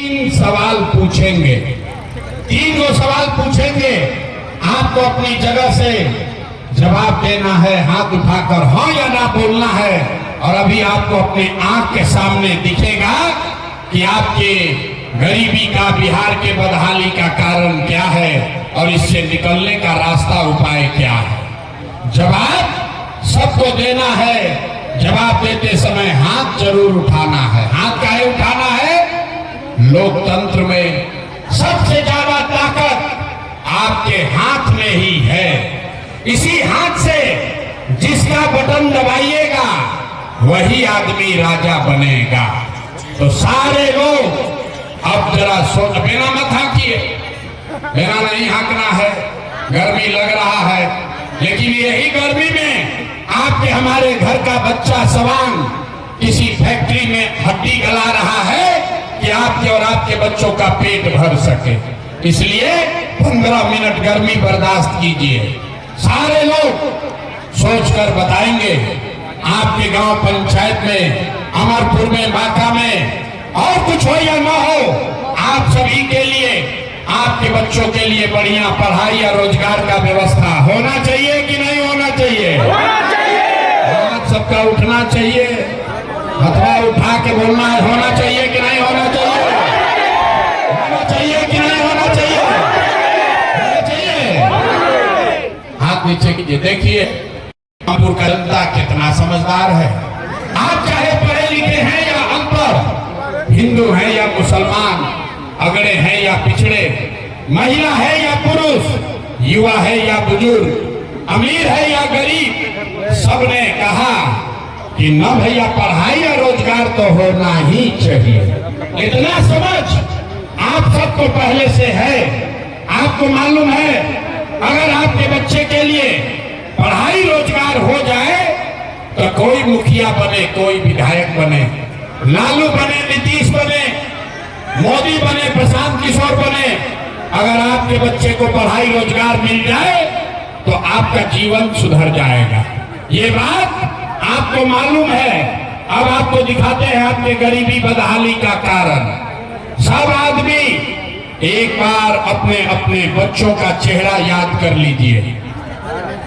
तीन सवाल पूछेंगे, तीन गो सवाल पूछेंगे। आपको अपनी जगह से जवाब देना है, हाथ उठाकर हाँ या ना बोलना है। और अभी आपको अपने आंख के सामने दिखेगा कि आपके गरीबी का, बिहार के बदहाली का कारण क्या है और इससे निकलने का रास्ता, उपाय क्या है। जवाब सबको देना है। जवाब देते समय हाथ जरूर उठाना है। हाथ काहे उठाना है? लोकतंत्र में सबसे ज्यादा ताकत आपके हाथ में ही है। इसी हाथ से जिसका बटन दबाइएगा वही आदमी राजा बनेगा। तो सारे लोग अब जरा सोच, बिना मत हाँकिए, बिना नहीं हाँकना है, गर्मी लग रहा है। लेकिन यही गर्मी में आपके हमारे घर का बच्चा सवांग किसी फैक्ट्री में हड्डी गला रहा है कि आपके और आपके बच्चों का पेट भर सके। इसलिए 15 मिनट गर्मी बर्दाश्त कीजिए। सारे लोग सोचकर बताएंगे आपके गांव पंचायत में, अमरपुर में, बांका में, और कुछ हो या ना हो, आप सभी के लिए, आपके बच्चों के लिए बढ़िया पढ़ाई या रोजगार का व्यवस्था होना चाहिए कि नहीं होना चाहिए? हाथ सबका उठना चाहिए, हथवा उठा के बोलना है, होना चाहिए कि नहीं होना चाहिए? होना चाहिए कि नहीं होना चाहिए? होना चाहिए। हाथ नीचे कीजिए। देखिए कानपुर का जनता कितना समझदार है। आप चाहे पढ़े लिखे हैं या अनपढ़, हिंदू हैं या मुसलमान, अगड़े हैं या पिछड़े, महिला है या पुरुष, युवा है या बुजुर्ग, अमीर है या गरीब, सबने कहा कि न भैया पढ़ाई या रोजगार तो होना ही चाहिए। इतना समझ आप सबको पहले से है। आपको मालूम है अगर आपके बच्चे के लिए पढ़ाई रोजगार हो जाए तो कोई मुखिया बने, कोई विधायक बने, लालू बने, नीतीश बने, मोदी बने, प्रशांत किशोर बने, अगर आपके बच्चे को पढ़ाई रोजगार मिल जाए तो आपका जीवन सुधर जाएगा। ये बात आपको मालूम है। अब आपको दिखाते हैं आपके गरीबी बदहाली का कारण। सब आदमी एक बार अपने अपने बच्चों का चेहरा याद कर लीजिए।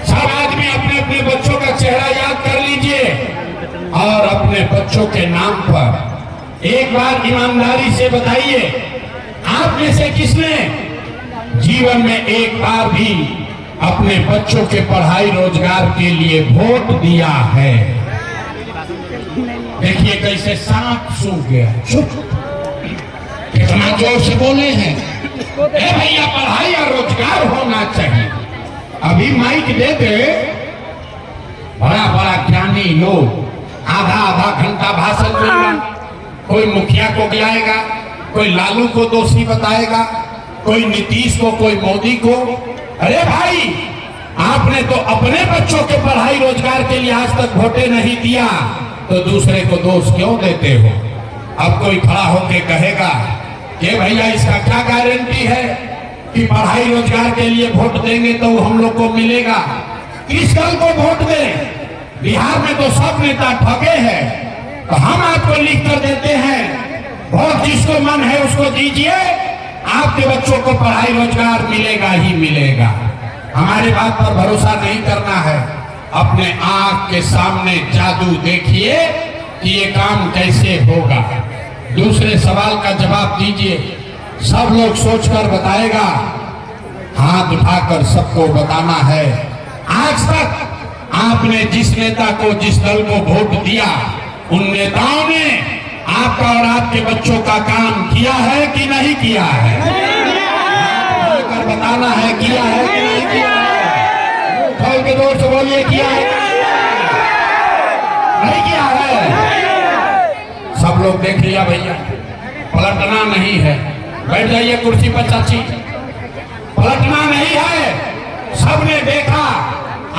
सब आदमी अपने अपने बच्चों का चेहरा याद कर लीजिए और अपने बच्चों के नाम पर एक बार ईमानदारी से बताइए, आप में से किसने जीवन में एक बार भी अपने बच्चों के पढ़ाई रोजगार के लिए वोट दिया है? देखिए कैसे सांप सूख गया। चुप, कितना जोर से बोले हैं, ए भैया पढ़ाई और रोजगार होना चाहिए। अभी माइक दे दे, बड़ा बड़ा ज्ञानी लोग आधा आधा घंटा भाषण देगा, कोई मुखिया को गिलाएगा, कोई लालू को दोषी बताएगा, कोई नीतीश को, कोई मोदी को। अरे भाई, आपने तो अपने बच्चों के पढ़ाई रोजगार के लिए आज तक वोटे नहीं दिया तो दूसरे को दोष क्यों देते हो? अब कोई खड़ा होके कहेगा कि भैया इसका क्या गारंटी है कि पढ़ाई रोजगार के लिए वोट देंगे तो हम लोग को मिलेगा? किस दल को वोट दें? बिहार में तो सब नेता ठगे हैं। तो हम आपको लिख कर देते हैं, वोट जिसको मन है उसको दीजिए, आपके बच्चों को पढ़ाई रोजगार मिलेगा ही मिलेगा। हमारे बात पर भरोसा नहीं करना है, अपने आंख के सामने जादू देखिए कि ये काम कैसे होगा। दूसरे सवाल का जवाब दीजिए। सब लोग सोचकर बताएगा, हाथ उठाकर सबको बताना है। आज तक आपने जिस नेता को, जिस दल को वोट दिया, उन नेताओं ने आपका और आपके बच्चों का काम किया है कि नहीं किया है? कर बताना है, किया है कि नहीं किया है? खोल के जोर से बोलिए, किया है नहीं किया है? सब लोग देख लिया भैया, पलटना नहीं है। बैठ जाइए कुर्सी पर चाची, पलटना नहीं है। सबने देखा,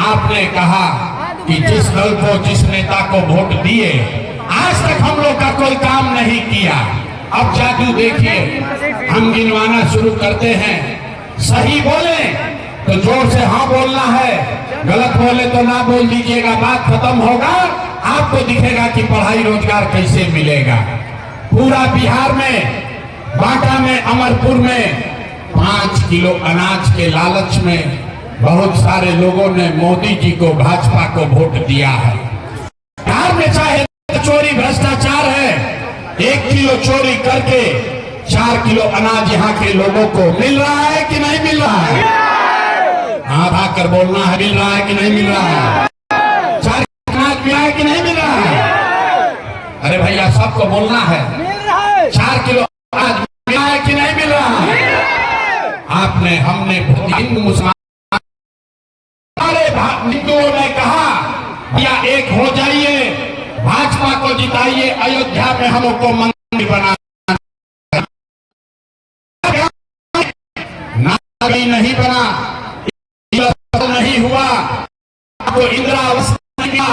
आपने कहा कि जिस दल को, जिस नेता को वोट दिए, आज तक हम लोग का कोई काम नहीं किया। अब जादू देखिए, हम गिनवाना शुरू करते हैं। सही बोले तो जोर से हाँ बोलना है, गलत बोले तो ना बोल दीजिएगा। बात खत्म होगा, आपको दिखेगा कि पढ़ाई रोजगार कैसे मिलेगा। पूरा बिहार में अयोध्या में अमरपुर में 5 किलो अनाज के लालच में बहुत सारे लोगों ने मोदी जी को, भाजपा को वोट दिया है। बिहार में चाहे चोरी भ्रष्टाचार है, 1 किलो चोरी करके 4 किलो अनाज यहाँ के लोगों को मिल रहा है कि नहीं मिल रहा है? हाँ, भाकर बोलना है, मिल रहा है कि नहीं मिल रहा है? 4 किलो अनाज मिला है कि नहीं मिल रहा है? अरे भैया, सबको बोलना है। 4 किलो अनाज मिला है कि नहीं मिल रहा है? आपने, हमने हिंदू मुसलमान हिंदुओं ने कहा या एक हो जाइए, भाजपा को जिताइए, अयोध्या में हमको मंदिर बनाना नहीं बना, नहीं हुआ, आपको इंदिरा आवास नहीं मिला,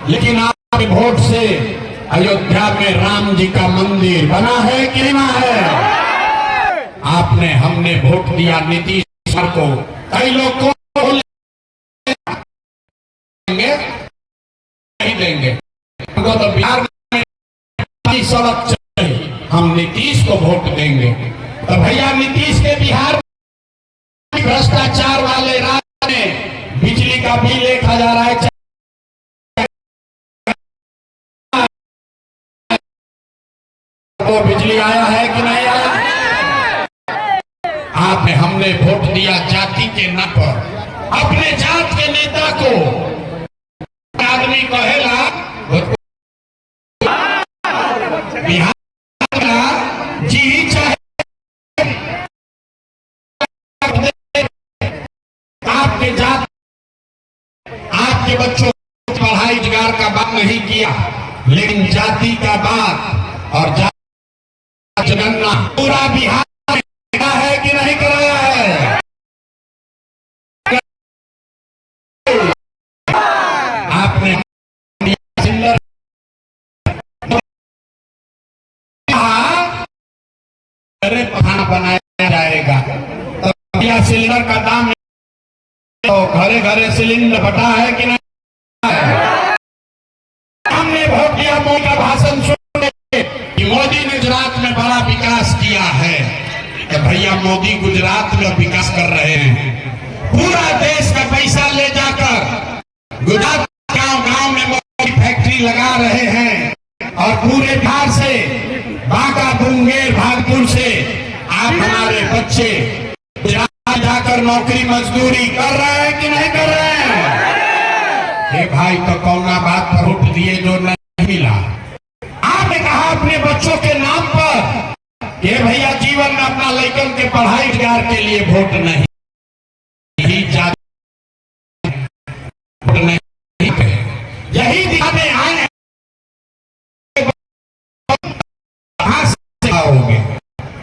लेकिन आपके वोट से अयोध्या में राम जी का मंदिर बना है कि नहीं बना है? आपने, हमने वोट दिया नीतीश कुमार को। कई लोग को नहीं देंगे, हमको तो बिहार में सड़क चाहिए, हम नीतीश को वोट देंगे। तो भैया, नीतीश के बिहार में भ्रष्टाचार वाले राज ने बिजली का बिल 1000 है, तो बिजली आया है कि नहीं आया? आपने, हमने वोट दिया जाति के नाम पर, अपने जात के नेता को। आदमी कहेला बिहार का जी चाहे आपके जात, आपके बच्चों को पढ़ाई रोजगार का बात नहीं किया, लेकिन जाति का बात और जाति जनगणना पूरा बिहार है कि नहीं कराया है? आपने खाना बनाया जाएगा, तब सिलेंडर का दाम, तो घरे घरे सिलेंडर बटा है कि नहीं? हमने वोट दिया मोदी का भाषण सुन कि मोदी ने गुजरात में बड़ा विकास किया है। तो भैया, मोदी गुजरात में विकास कर रहे हैं, पूरा देश का पैसा ले जाकर गुजरात गांव-गांव में मोदी फैक्ट्री लगा रहे हैं, और पूरे बिहार से, बांका, मुंगेर, भागलपुर से आप हमारे बच्चे गुजरात जाकर नौकरी मजदूरी कर रहे हैं कि नहीं कर रहे हैं? हे भाई, तो कौना बात पर वोट दिए जो नहीं मिला? आपने कहा अपने बच्चों के नाम पर कि भैया, जीवन में अपना लड़कन के पढ़ाई रोजगार के लिए वोट नहीं, यही दिखाने आए आओगे,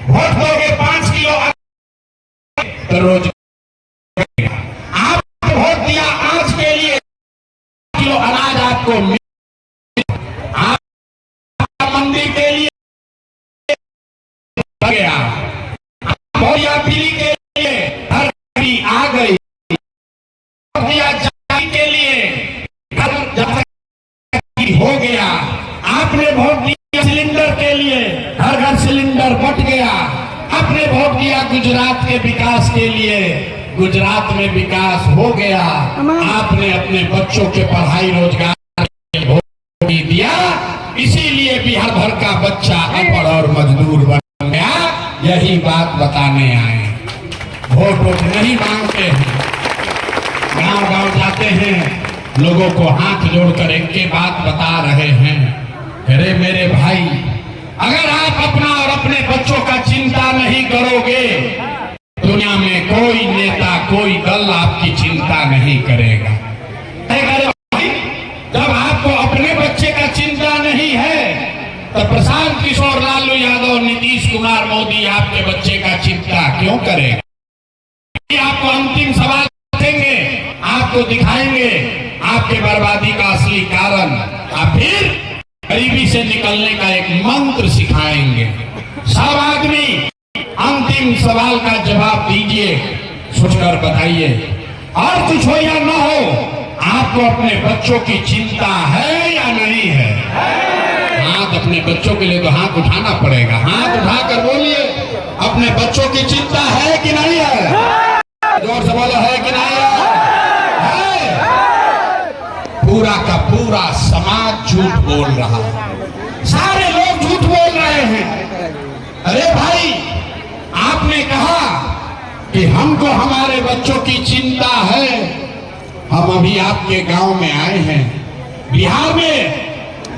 वोट दोगे 5 किलो तो रोज आपने वोट दिया आज के लिए, किलो अनाज आपको आप मंदिर के लिए गया, भैया बिजली के लिए हर घड़ी आ गई, भैया जाति के लिए घर हो गया, आपने वोट दिया सिलेंडर के लिए, हर घर सिलेंडर बट गया, आपने वोट दिया गुजरात के विकास के लिए, गुजरात में विकास हो गया, आपने अपने बच्चों के पढ़ाई रोजगार के लिए वोट दिया, इसीलिए बिहार भर का बच्चा अनपढ़ और मजदूर बन गया। यही बात बताने आए, वोट नहीं मांगते हैं, गांव-गांव जाते हैं, लोगों को हाथ जोड़कर एक के बात बता रहे हैं। अरे मेरे भाई, अगर आप अपना और अपने बच्चों का चिंता नहीं करोगे, दुनिया में कोई नेता, कोई दल आपकी चिंता नहीं करेगा। अरे भाई, जब आपको अपने बच्चे का चिंता नहीं है, तो प्रशांत किशोर, लालू यादव, नीतीश कुमार, मोदी आपके बच्चे का चिंता क्यों करेगा? आपको अंतिम सवाल पूछेंगे, आपको दिखाएंगे आपके बर्बादी का असली कारण, और फिर गरीबी से निकलने का एक मंत्र सिखाएंगे। सब आदमी अंतिम सवाल का जवाब दीजिए, सोचकर बताइए, और कुछ हो या न हो, आपको अपने बच्चों की चिंता है या नहीं है? हाथ, अपने बच्चों के लिए तो हाथ उठाना पड़ेगा, हाथ उठाकर बोलिए अपने बच्चों की चिंता है कि नहीं है? जोर से बोलो, है कि नहीं है? पूरा का पूरा समाज झूठ बोल रहा है, सारे लोग झूठ बोल रहे हैं। अरे भाई, आपने कहा कि हमको हमारे बच्चों की चिंता है। हम अभी आपके गांव में आए हैं। बिहार में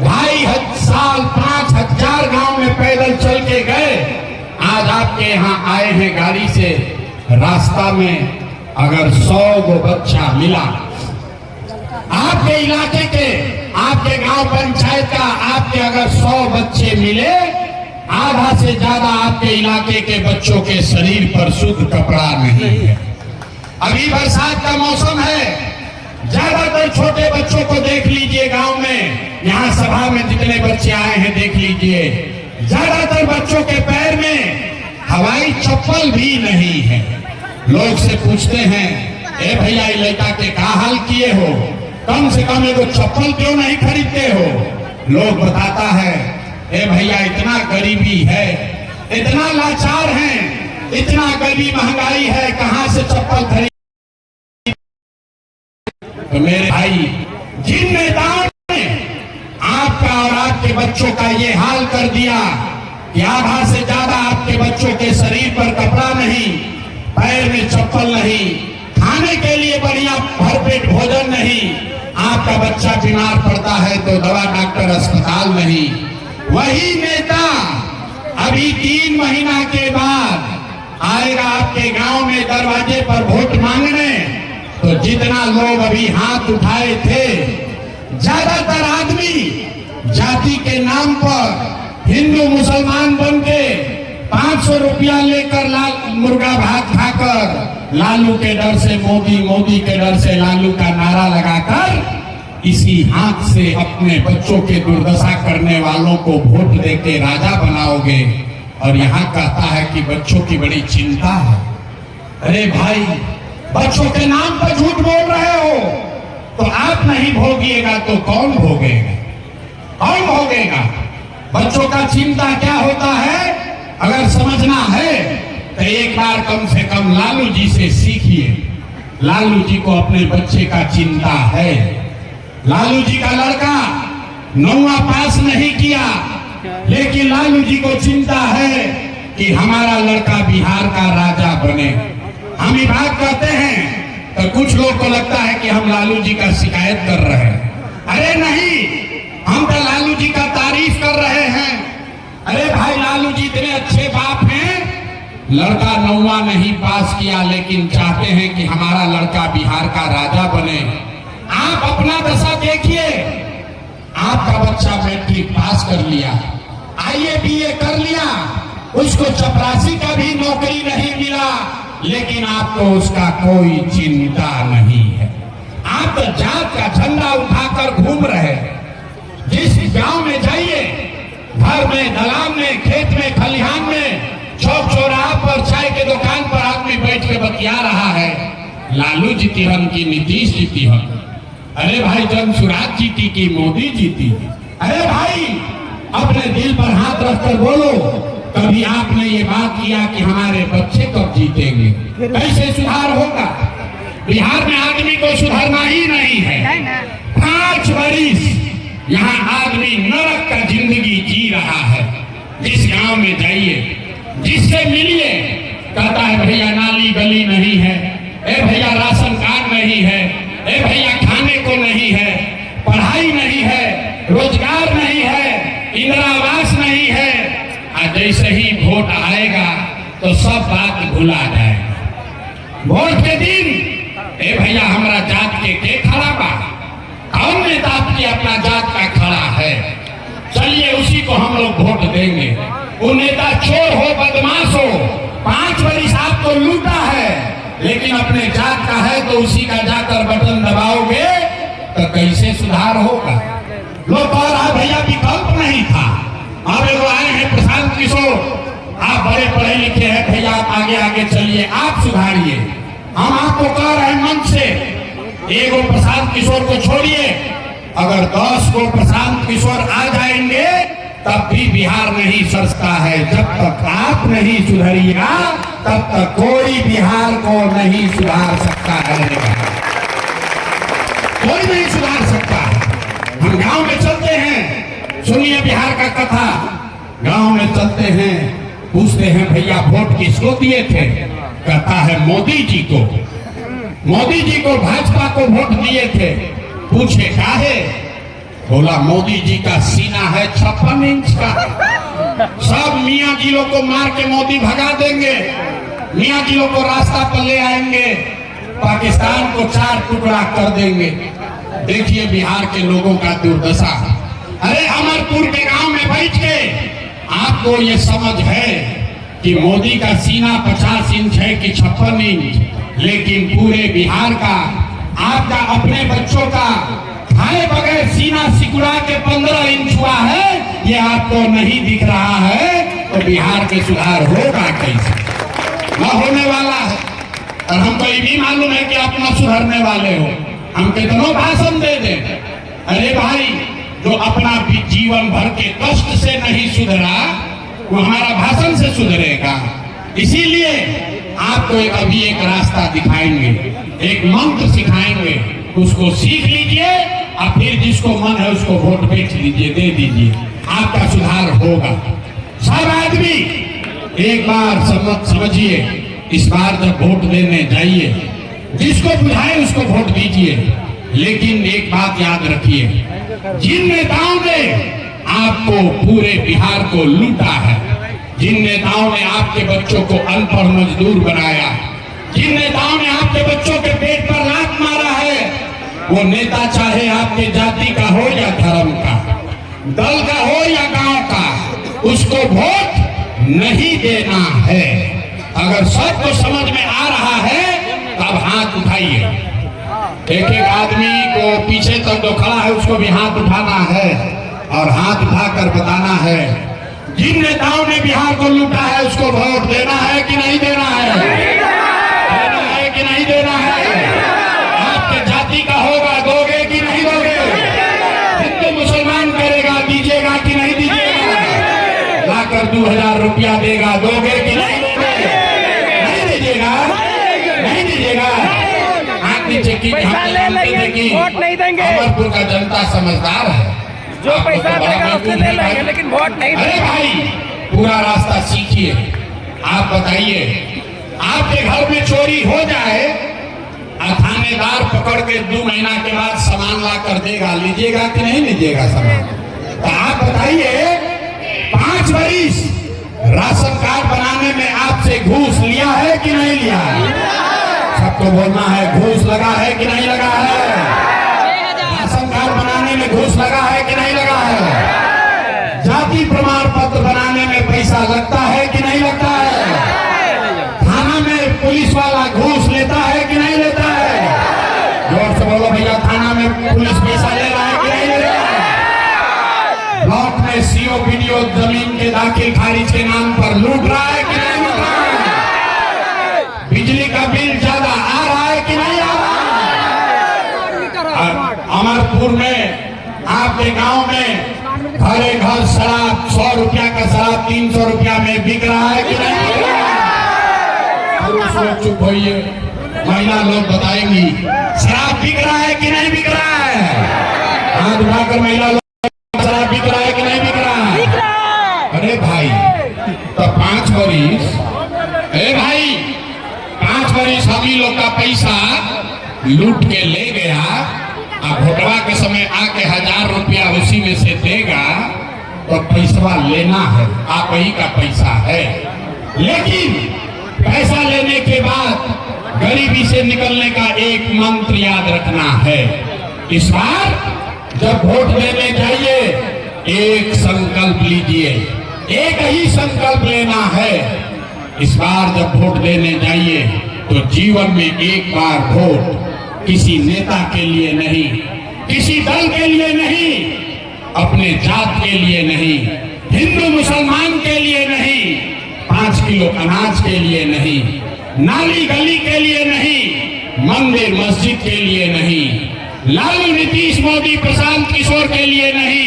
2.5 साल 5,000 गांव में पैदल चल के गए, आज आपके यहाँ आए हैं गाड़ी से। रास्ता में अगर 100 गो बच्चा मिला, आपके इलाके के, आपके गांव पंचायत का, आपके अगर 100 बच्चे मिले, आधा से ज्यादा आपके इलाके के बच्चों के शरीर पर शुद्ध कपड़ा नहीं है। अभी बरसात का मौसम है, ज्यादातर छोटे बच्चों को देख लीजिए गांव में। यहाँ सभा में जितने बच्चे आए हैं देख लीजिए, ज्यादातर बच्चों के पैर में हवाई चप्पल भी नहीं है। लोग से पूछते हैं, ए भैया ये लड़का के क्या हाल किए हो, कम से कम एगो चप्पल क्यों नहीं खरीदते हो? लोग बताता है, ए भैया इतना गरीबी है, इतना लाचार हैं, इतना गरीबी महंगाई है, कहां से चप्पल खरीद। तो मेरे भाई, जिन नेताओं ने आपका और आपके बच्चों का ये हाल कर दिया कि आधा से ज्यादा आपके बच्चों के शरीर पर कपड़ा नहीं, पैर में चप्पल नहीं, खाने के लिए बढ़िया भरपेट भोजन नहीं, आपका बच्चा बीमार पड़ता है तो दवा डॉक्टर अस्पताल नहीं, वही नेता अभी 3 महीना के बाद आएगा आपके गांव में दरवाजे पर वोट मांगने। तो जितना लोग अभी हाथ उठाए थे, ज्यादातर आदमी जाति के नाम पर हिंदू मुसलमान बन के 500 रुपया लेकर मुर्गा भात खाकर लालू के डर से मोदी, मोदी के डर से लालू का नारा लगाकर इसी हाथ से अपने बच्चों के दुर्दशा करने वालों को वोट देके राजा बनाओगे, और यहाँ कहता है कि बच्चों की बड़ी चिंता है। अरे भाई, बच्चों के नाम पर झूठ बोल रहे हो, तो आप नहीं भोगिएगा तो कौन भोगेगा? कौन भोगेगा? बच्चों का चिंता क्या होता है अगर समझना है तो एक बार कम से कम लालू जी से सीखिए। लालू जी को अपने बच्चे का चिंता है। लालू जी का लड़का 9वां पास नहीं किया, लेकिन लालू जी को चिंता है कि हमारा लड़का बिहार का राजा बने। हम ये बात कहते हैं तो कुछ लोग को लगता है कि हम लालू जी का शिकायत कर रहे हैं। अरे नहीं, हम तो लालू जी का तारीफ कर रहे हैं। अरे भाई, लालू जी इतने अच्छे बाप हैं, लड़का 9वां नहीं पास किया लेकिन चाहते हैं कि हमारा लड़का बिहार का राजा बने। आप अपना दशा देखिए, आपका बच्चा मैट्रिक पास कर लिया, IAA BA कर लिया, उसको चपरासी का भी नौकरी नहीं मिला, लेकिन आपको उसका कोई चिंता नहीं है। आप तो जात का झंडा उठाकर घूम रहे हैं। जिस गांव में जाइए, घर में, दलान में, खेत में, खलिहान में, चौक चौराहा पर, चाय के दुकान पर आदमी बैठ के बतिया रहा है, लालू जीती हम की नीतीश जीती हम। अरे भाई, जन सुराज जीती की मोदी जीती? अरे भाई, अपने दिल पर हाथ रखकर बोलो, कभी आपने ये बात किया कि हमारे बच्चे कब जीतेंगे? कैसे सुधार होगा? बिहार में आदमी को सुधरना ही नहीं है। 5 वर्ष यहाँ आदमी नरक का जिंदगी जी रहा है। जिस गांव में जाइए, जिससे मिलिए, कहता है भैया नाली गली नहीं है, ए भैया राशन कार्ड नहीं है, ए भैया खाने को नहीं है, पढ़ाई नहीं है, रोजगार नहीं है, इंदिरा आवास नहीं है। और जैसे ही वोट आएगा तो सब बात भुला जाएगा। वोट के दिन, ए भैया हमारा जात के खड़ा बा, कौन नेता आपकी अपना जात का खड़ा है, चलिए उसी को हम लोग वोट देंगे। वो नेता चोर हो, बदमाश हो, 5 वर्ष आपको लूटा है, लेकिन अपने जात का है तो उसी का जाकर बटन दबाओगे तो कैसे सुधार होगा? लोग कह रहा भैया विकल्प नहीं था। अब एगो आए हैं प्रशांत किशोर, आप बड़े पढ़े लिखे हैं भैया, आप आगे आगे चलिए, आप सुधारिए। हम आपको कह रहे हैं मंच से, एगो प्रशांत किशोर को छोड़िए, अगर 10 को प्रशांत किशोर आ जाएंगे तब भी बिहार नहीं सजता है। जब तक आप नहीं सुधरिएगा तब तक कोई बिहार को नहीं सुधार सकता है। कोई नहीं सुधार सकता। हम गांव में चलते हैं, सुनिए बिहार का कथा। गांव में चलते हैं, पूछते हैं भैया वोट किसको दिए थे? कहता है मोदी जी को। मोदी जी को, भाजपा को वोट दिए थे। पूछे काहे? बोला मोदी जी का सीना है 56 इंच का। सब मियाँ जी लोग को मार के मोदी भगा देंगे, मियाँ जी लोग को रास्ता पर ले आएंगे, पाकिस्तान को 4 टुकड़ा कर देंगे। देखिए बिहार के लोगों का दुर्दशा। अरे अमरपुर के गांव में बैठ के आपको ये समझ है कि मोदी का सीना 50 इंच है कि 56 इंच, लेकिन पूरे बिहार का, आपका अपने बच्चों का खाए बगैर सीना सिकुड़ा के 15 इंच हुआ है। ये आपको नहीं दिख रहा है तो बिहार के सुधार होगा कैसे? न होने वाला है। और हमको ये भी मालूम है कि आप न सुधरने वाले हो। हम कितनों भाषण दे दें, अरे भाई जो अपना जीवन भर के कष्ट से नहीं सुधरा वो हमारा भाषण से सुधरेगा। इसीलिए आपको अभी एक रास्ता दिखाएंगे, एक मंत्र सिखाएंगे, उसको सीख लीजिए और फिर जिसको मन है उसको वोट बेच लीजिए, दे दीजिए, आपका सुधार होगा। सब आदमी एक बार समझिए, इस बार जब वोट देने जाइए, जिसको बुझाए उसको वोट दीजिए। लेकिन एक बात याद रखिए, जिन नेताओं ने आपको पूरे बिहार को लूटा है, जिन नेताओं ने आपके बच्चों को अनपढ़ मजदूर बनाया, जिन नेताओं ने आपके बच्चों के पेट पर लात मारा है, वो नेता चाहे आपके जाति का हो या धर्म का, दल का हो या गांव का, उसको वोट नहीं देना है। अगर सबको समझ में आ रहा है तब हाथ उठाइए। एक एक आदमी को पीछे तक जो खड़ा है उसको भी हाथ उठाना है और हाथ उठाकर बताना है, जिन नेताओं ने बिहार को लूटा है उसको वोट देना है कि नहीं देना है? देना है कि नहीं देना है? आपके जाति का होगा, दोगे कि नहीं दोगे? हिंदू मुसलमान करेगा, दीजिएगा कि नहीं दीजिएगा? लाकर 2000 रुपया देगा, दोगे कि नहीं दोगे? नहीं दीजिएगा? नहीं दीजिएगा? हाथ नीचे की, वोट नहीं देंगे। अमरपुर का जनता समझदार है, जो पैसा देगा उससे ले लेंगे, लेकिन वोट नहीं। अरे भाई पूरा रास्ता सीखिए। आप बताइए, आपके घर में चोरी हो जाए, थानेदार पकड़ के 2 महीना के बाद सामान ला कर देगा, लीजिएगा कि नहीं लीजिएगा सामान? तो आप बताइए, 5 बरिस राशन कार्ड बनाने में आपसे घूस लिया है कि नहीं लिया है? सबको बोलना है, घूस लगा है कि नहीं लगा है? राशन कार्ड बनाने में घूस लगा है कि नहीं लगा है? जाति प्रमाण पत्र बनाने में पैसा लगता है कि नहीं लगता है? थाना में पुलिस वाला घूस लेता है कि नहीं लेता है? जोर से बोलो भैया, थाना में पुलिस पैसा ले रहा है कि नहीं ले रहा है? ब्लॉक में सीओ बीडीओ जमीन के दाखिल खारिज के नाम पर लूट रहा है कि नहीं लूट रहा है? बिजली का बिल ज्यादा आ रहा है कि नहीं आ रहा है? अमरपुर में आपके गांव में घरे घर शराब 100 रुपया का शराब 300 रुपया में बिक रहा है कि नहीं बिक रहा है? पुरुष लोग चुप होइए, महिला लोग बताएंगी शराब बिक रहा है कि नहीं बिक रहा है? हाथ उठाकर महिला लोग, शराब बिक रहा है कि नहीं बिक रहा है? अरे भाई तो 5 बरिस, अरे भाई 5 बरिस हम ही लोग का पैसा लूट के ले गया, अब भोटवा के समय आके 1000 रुपया उसी में से देगा, तो पैसा लेना है, आप ही का पैसा है। लेकिन पैसा लेने के बाद गरीबी से निकलने का एक मंत्र याद रखना है। इस बार जब वोट देने जाइए, एक संकल्प लीजिए, एक ही संकल्प लेना है। इस बार जब वोट देने जाइए तो जीवन में एक बार वोट, किसी नेता के लिए नहीं, किसी दल के लिए नहीं, अपने जात के लिए नहीं, हिंदू मुसलमान के लिए नहीं, 5 किलो अनाज के लिए नहीं, नाली गली के लिए नहीं, मंदिर मस्जिद के लिए नहीं, लालू नीतीश मोदी प्रशांत किशोर के लिए नहीं,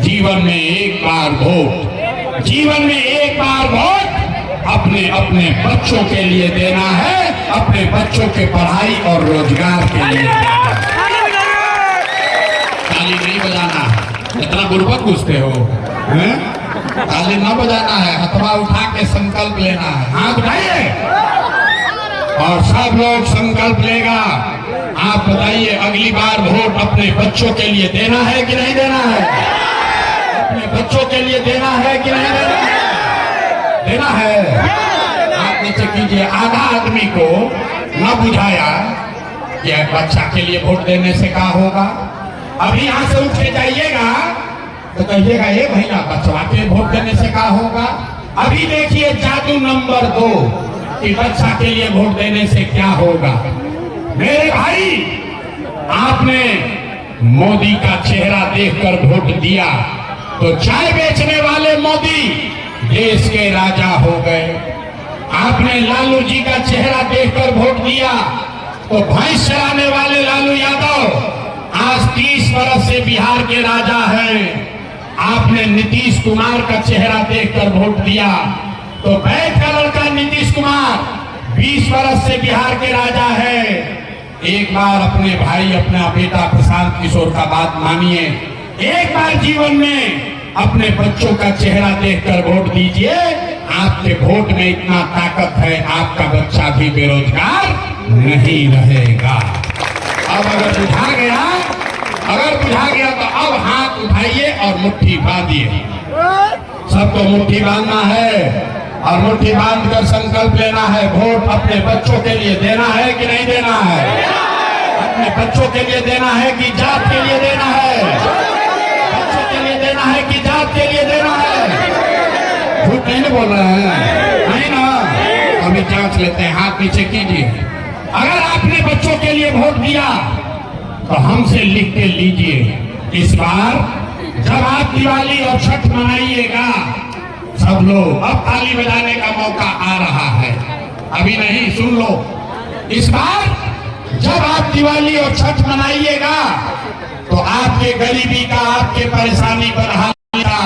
जीवन में एक बार वोट, जीवन में एक बार वोट अपने अपने बच्चों के लिए देना है, अपने बच्चों के पढ़ाई और रोजगार के लिए देना है। ताली नहीं बजाना, इतना बुर्बक घुसते हो, हैं? ताली ना बजाना है, हथवा उठा के संकल्प लेना है। हाथ उठाइए और सब लोग संकल्प लेगा। आप बताइए, अगली बार वोट अपने बच्चों के लिए देना है कि नहीं देना है? अपने बच्चों के लिए देना है कि नहीं देना है? देना है। आप नीचे कीजिए। आधा आदमी को न बुझाया कि बच्चा के लिए वोट देने से क्या होगा। अभी यहां से उठ के जाइएगा तो कहिएगा ये भैया बच्चा के वोट देने से क्या होगा। अभी देखिए जादू नंबर 2 कि बच्चा के लिए वोट देने से क्या होगा। मेरे भाई, आपने मोदी का चेहरा देखकर वोट दिया तो चाय बेचने वाले मोदी देश के राजा हो गए। आपने लालू जी का चेहरा देखकर वोट दिया तो भैंस चराने वाले लालू यादव आज 30 वर्ष से बिहार के राजा हैं। आपने नीतीश कुमार का चेहरा देखकर वोट दिया तो बैठ का लड़का नीतीश कुमार 20 वर्ष से बिहार के राजा है। एक बार अपने भाई, अपना बेटा प्रशांत किशोर का बात मानिए। एक बार जीवन में अपने बच्चों का चेहरा देखकर वोट दीजिए। आपके वोट में इतना ताकत है, आपका बच्चा भी बेरोजगार नहीं रहेगा। अब अगर बुझा गया तो अब हाथ उठाइए और मुट्ठी बांधिए। सबको मुट्ठी बांधना है और मुट्ठी बांध कर संकल्प लेना है। वोट अपने बच्चों के लिए देना है कि नहीं देना है? अपने बच्चों के लिए देना है कि जात के लिए देना है? बच्चों के लिए देना है कि जात के लिए देना है? झूठ नहीं बोल रहे हैं, नहीं ना? अभी जांच लेते हैं। हाथ नीचे कीजिए। अगर आपने बच्चों के लिए वोट दिया तो हमसे लिख के लीजिए। इस बार जब आप दिवाली और छठ मनाइएगा, सब लोग, अब ताली बजाने का मौका आ रहा है, अभी नहीं, सुन लो। इस बार जब आप दिवाली और छठ मनाइएगा तो आपके गरीबी का, आपके परेशानी पर हल का,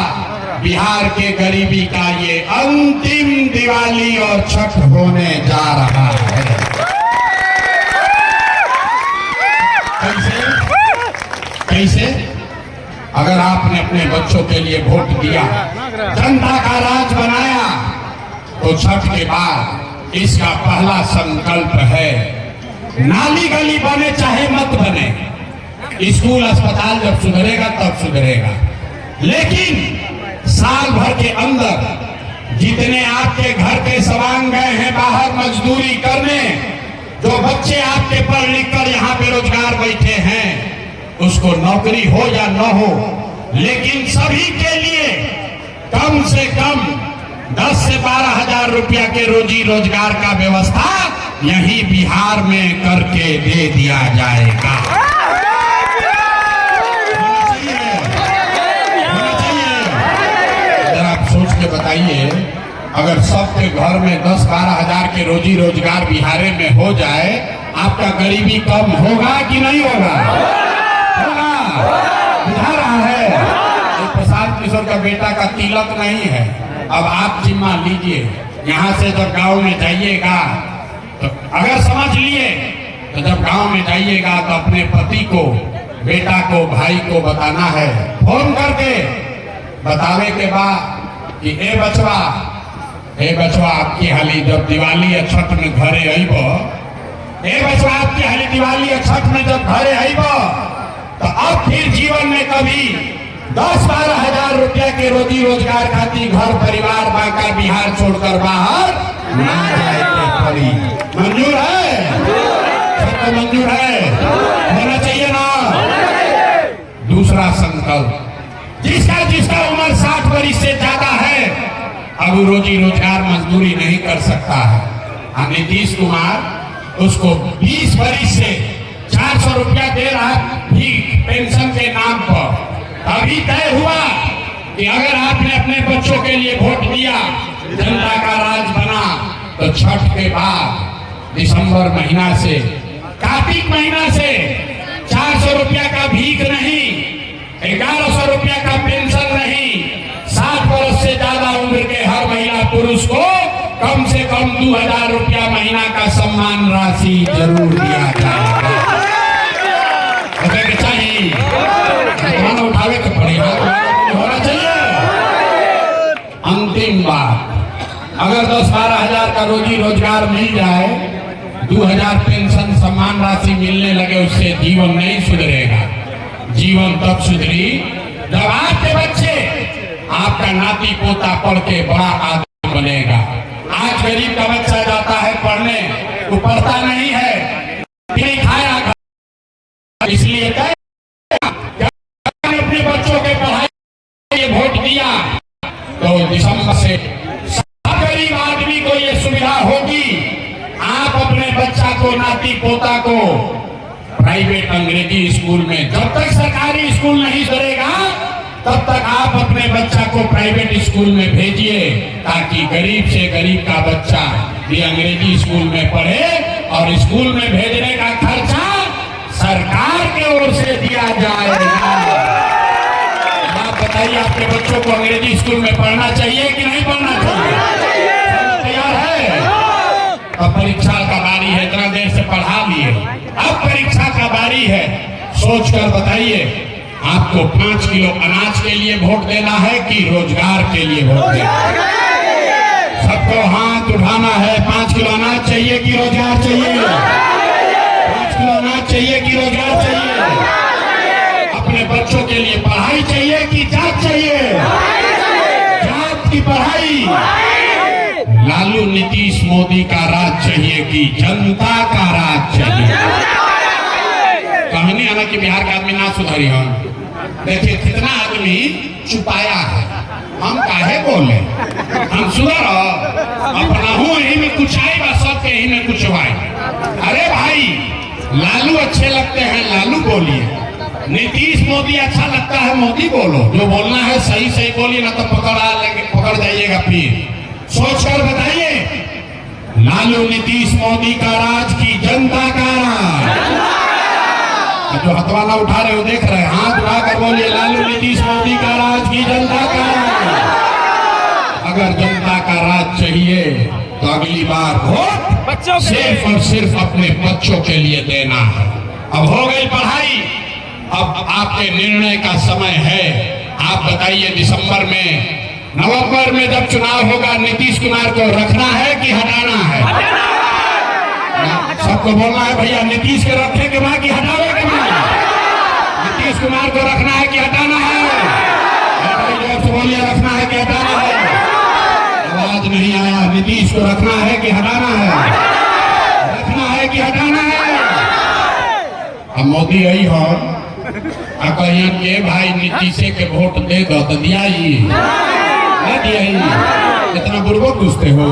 बिहार के गरीबी का ये अंतिम दिवाली और छठ होने जा रहा है। कैसे? अगर आपने अपने बच्चों के लिए वोट दिया, जनता का राज बनाया, तो छठ के बाद इसका पहला संकल्प है, नाली गली बने चाहे मत बने, स्कूल अस्पताल जब सुधरेगा तब सुधरेगा, लेकिन साल भर के अंदर जितने आपके घर के सवांग गए हैं बाहर मजदूरी करने, जो बच्चे आपके पढ़ लिख कर यहाँ बेरोजगार बैठे हैं, उसको नौकरी हो या न हो, लेकिन सभी के लिए कम से कम 10 से 12 हजार रुपया के रोजी रोजगार का व्यवस्था यही बिहार में करके दे दिया जाएगा। होना चाहिए। जरा आप सोच के बताइए, अगर सबके घर में 10-12 हजार के रोजी रोजगार बिहार में हो जाए, आपका गरीबी कम होगा कि नहीं होगा? बुझा रहा है। प्रशांत किशोर का बेटा का तिलक नहीं है। अब आप जिम्मा लीजिए। यहाँ से जब गांव में जाइएगा तो अगर समझ लिए तो जब गांव में जाइएगा तो अपने पति को, बेटा को, भाई को बताना है, फोन करके बतावे के बाद कि ए बचवा आपकी हाली जब दिवाली या छठ में घरे आइब, ए बचवा आपकी हाली दिवाली या छठ में जब घरे आइब तो अब फिर जीवन में कभी 10-12 हजार रुपया के रोजी रोजगार खातिर घर परिवार बांका बिहार छोड़कर बाहर ना जाए पड़ी। मंजूर है? सबको मंजूर है? होना चाहिए ना? दूसरा संकल्प, जिसका उम्र 60 वर्ष से ज्यादा है, अब रोजी रोजगार मजदूरी नहीं कर सकता है। नीतीश कुमार उसको 20 वर्ष से 400 रुपया दे रहा भी पेंशन के नाम पर। अभी तय हुआ कि अगर आपने अपने बच्चों के लिए वोट दिया, जनता का राज बना, तो छठ के बाद दिसंबर महीना से, कार्तिक महीना से 400 रुपया का भीख नहीं, 1100 रुपया का पेंशन कम 2000 रुपया महीना का सम्मान राशि जरूर दिया जाएगा। चाहिए खाना उठावे के पड़ेगा, होना चाहिए। अंतिम बात, अगर 10-12 हजार का रोजी रोजगार मिल जाए, 2000 पेंशन सम्मान राशि मिलने लगे, उससे जीवन नहीं सुधरेगा। जीवन तब सुधरी जब आपके बच्चे, आपका नाती पोता पढ़ के बड़ा आदमी बनेगा। आज गरीब का बच्चा जाता है पढ़ने, वो पढ़ता नहीं है, नहीं खाया, इसलिए अपने बच्चों के पढ़ाई के वोट दिया तो दिसंबर से गरीब आदमी को ये सुविधा होगी। आप अपने बच्चा को, नाती पोता को प्राइवेट अंग्रेजी स्कूल में, जब तक सरकारी स्कूल नहीं करेगा तब तक आप अपने बच्चा को प्राइवेट स्कूल में भेजिए, ताकि गरीब से गरीब का बच्चा भी अंग्रेजी स्कूल में पढ़े और स्कूल में भेजने का खर्चा सरकार की ओर से दिया जाएगा। आप बताइए, आपके बच्चों को अंग्रेजी स्कूल में पढ़ना चाहिए कि नहीं पढ़ना चाहिए? तैयार है? अब परीक्षा का बारी है, इतना देर से पढ़ा लिए, अब परीक्षा का बारी है। सोचकर बताइए, आपको 5 किलो अनाज के लिए वोट देना है कि रोजगार के लिए वोट देना है? सबको हाथ उठाना है। 5 किलो अनाज चाहिए कि रोजगार चाहिए? 5 किलो अनाज चाहिए कि रोजगार चाहिए? अपने बच्चों के लिए पढ़ाई चाहिए कि जात चाहिए? जात की पढ़ाई। लालू नीतीश मोदी का राज चाहिए कि जनता का राज चाहिए? कहानी आना कि बिहार के आदमी ना सुधरी। हम देखिए कितना आदमी छुपाया है, हम काहे बोले, हम सुधरो अपना हूं, यही में कुछ आई बा, सबके यही में कुछ आई। अरे भाई, लालू अच्छे लगते हैं, लालू बोलिए। नीतीश मोदी अच्छा लगता है, मोदी बोलो। जो बोलना है सही सही बोलिए, ना तो पकड़ जाइएगा। फिर सोचकर बताइए, लालू नीतीश मोदी का राज की जनता का राज? जो हथवाला उठा रहे हो, देख रहे हैं, हाथ उठाकर बोलिए, लालू नीतीश मोदी का राज की जनता का राज। अगर जनता का राज चाहिए तो अगली बार वोट सिर्फ और सिर्फ अपने बच्चों के लिए देना है। अब हो गई पढ़ाई, अब आपके निर्णय का समय है। आप बताइए, दिसंबर में, नवंबर में जब चुनाव होगा, नीतीश कुमार को रखना है कि हटाना है? सबको बोलना है, भैया नीतीश के रखे के बाद कि हटावे के बाद? नीतीश कुमार को रखना है कि हटाना है? बोलिए, रखना है कि हटाना है? आवाज नहीं आया। नीतीश को रखना है कि हटाना है? रखना है कि हटाना है? अब मोदी यही हो कहिए के भाई नीतीश के वोट दे दो तो दिया ही, इतना बुर्बक घुसते हो।